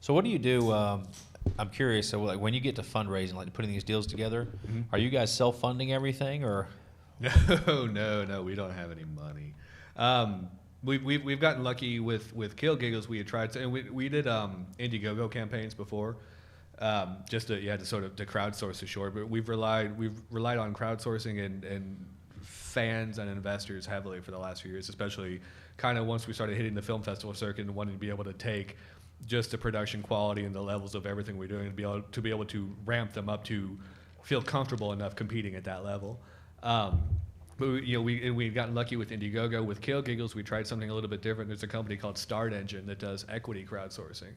So what do you do? I'm curious. So like when you get to fundraising, like putting these deals together, are you guys self-funding everything, or? No, we don't have any money. We've gotten lucky with Kill Giggles. We had tried to, and we did Indiegogo campaigns before, just to sort of to crowdsource the short. But we've relied on crowdsourcing and fans and investors heavily for the last few years, especially kind of once we started hitting the film festival circuit and wanting to be able to take just the production quality and the levels of everything we're doing to be able to ramp them up to feel comfortable enough competing at that level. But we've gotten lucky with Indiegogo. With Kill Giggles, we tried something a little bit different. There's a company called Start Engine that does equity crowdsourcing.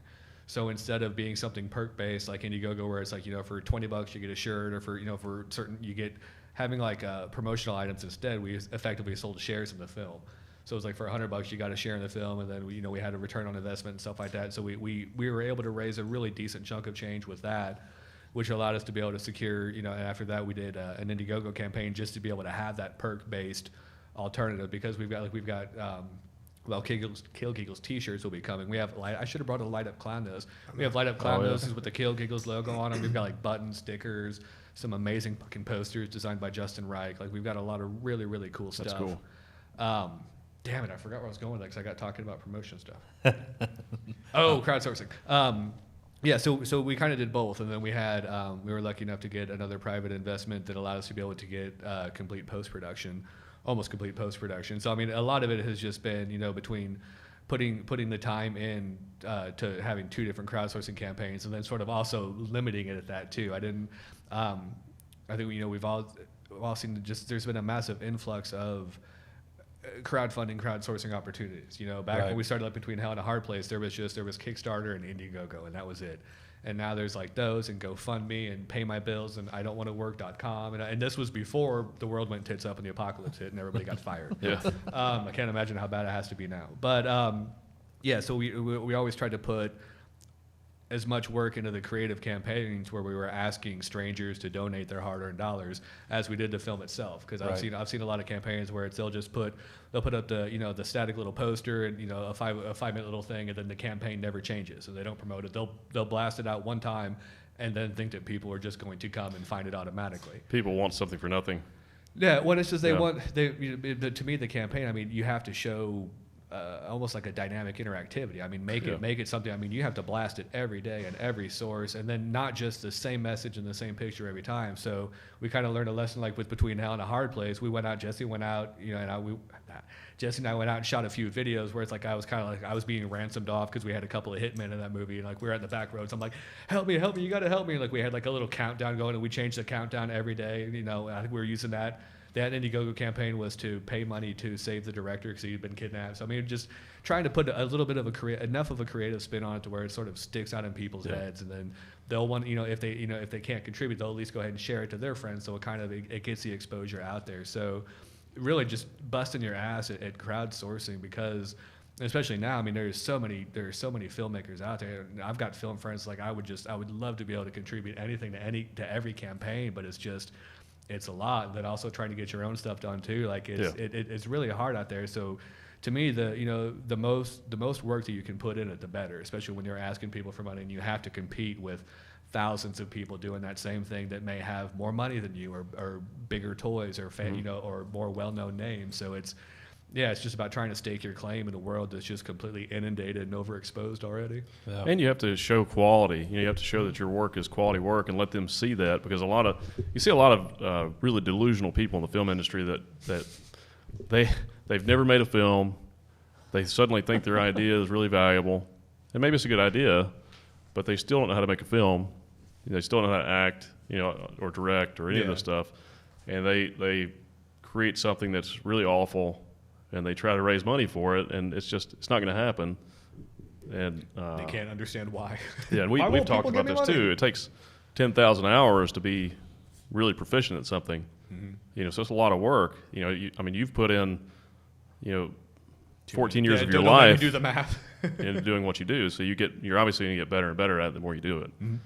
So instead of being something perk-based like Indiegogo, where it's like, for $20 you get a shirt, or for certain you get having like promotional items instead, we effectively sold shares in the film. So it was like for $100 you got a share in the film, and then we had a return on investment and stuff like that. So we were able to raise a really decent chunk of change with that, which allowed us to be able to secure, and after that we did an Indiegogo campaign just to be able to have that perk-based alternative, because we've got Kill Giggles t-shirts will be coming. We have I should have brought a light up clown nose. We have light up clown noses with the Kill Giggles logo on them. We've got like buttons, stickers, some amazing fucking posters designed by Justin Reich. Like we've got a lot of really, really cool stuff. That's cool. Damn it, I forgot where I was going with that because I got talking about promotion stuff. Crowdsourcing. So we kind of did both, and then we had we were lucky enough to get another private investment that allowed us to be able to get complete post-production, almost complete post-production. So I mean, a lot of it has just been between putting the time in to having two different crowdsourcing campaigns, and then sort of also limiting it at that too. I think we've all seen there's been a massive influx of crowdsourcing opportunities. Back when we started up Between Hell and a Hard Place, there was Kickstarter and Indiegogo, and that was it. And now there's like those and GoFundMe and Pay My Bills and IDon'tWannaWork.com, and this was before the world went tits up and the apocalypse hit and everybody got fired. I can't imagine how bad it has to be now. But so we always tried to put as much work into the creative campaigns where we were asking strangers to donate their hard-earned dollars as we did the film itself. Because I've seen a lot of campaigns where they'll put up the the static little poster and a 5-minute little thing, and then the campaign never changes, and they don't promote it. They'll blast it out one time and then think that people are just going to come and find it automatically. People want something for nothing. Yeah, well, it's just to me the campaign. I mean, you have to show almost like a dynamic interactivity. I mean, make it something. I mean, you have to blast it every day and every source, and then not just the same message and the same picture every time. So we kind of learned a lesson like with Between Hell and a Hard Place. Jesse went out, Jesse and I went out and shot a few videos where it's like I was being ransomed off because we had a couple of hitmen in that movie, and like we were at the back roads. I'm like, help me, you got to help me. And like we had like a little countdown going, and we changed the countdown every day. I think we were using that. That Indiegogo campaign was to pay money to save the director because he'd been kidnapped. So I mean, just trying to put a little bit of enough of a creative spin on it to where it sort of sticks out in people's heads, and then they'll want if they can't contribute, they'll at least go ahead and share it to their friends. So it gets the exposure out there. So really just busting your ass at crowdsourcing, because especially now, I mean, there's so many filmmakers out there. I've got film friends like I would love to be able to contribute anything to every campaign, but it's a lot. And then also trying to get your own stuff done too. Like it's really hard out there. So to me, the most work that you can put in it, the better, especially when you're asking people for money and you have to compete with thousands of people doing that same thing that may have more money than you, or bigger toys, or or more well-known names. So it's just about trying to stake your claim in a world that's just completely inundated and overexposed already. Yeah. And you have to show quality. You have to show that your work is quality work and let them see that, because you see a lot of really delusional people in the film industry that they've never made a film. They suddenly think their idea is really valuable, and maybe it's a good idea, but they still don't know how to make a film. They still don't know how to act, or direct, or any of this stuff, and they create something that's really awful, and they try to raise money for it, and it's not going to happen. And they can't understand why. Yeah, and we've talked about this too. It takes 10,000 hours to be really proficient at something. Mm-hmm. So it's a lot of work. You've put in, 14 years of your life. Do the math. into doing what you do. So you're obviously going to get better and better at it the more you do it. Mm-hmm.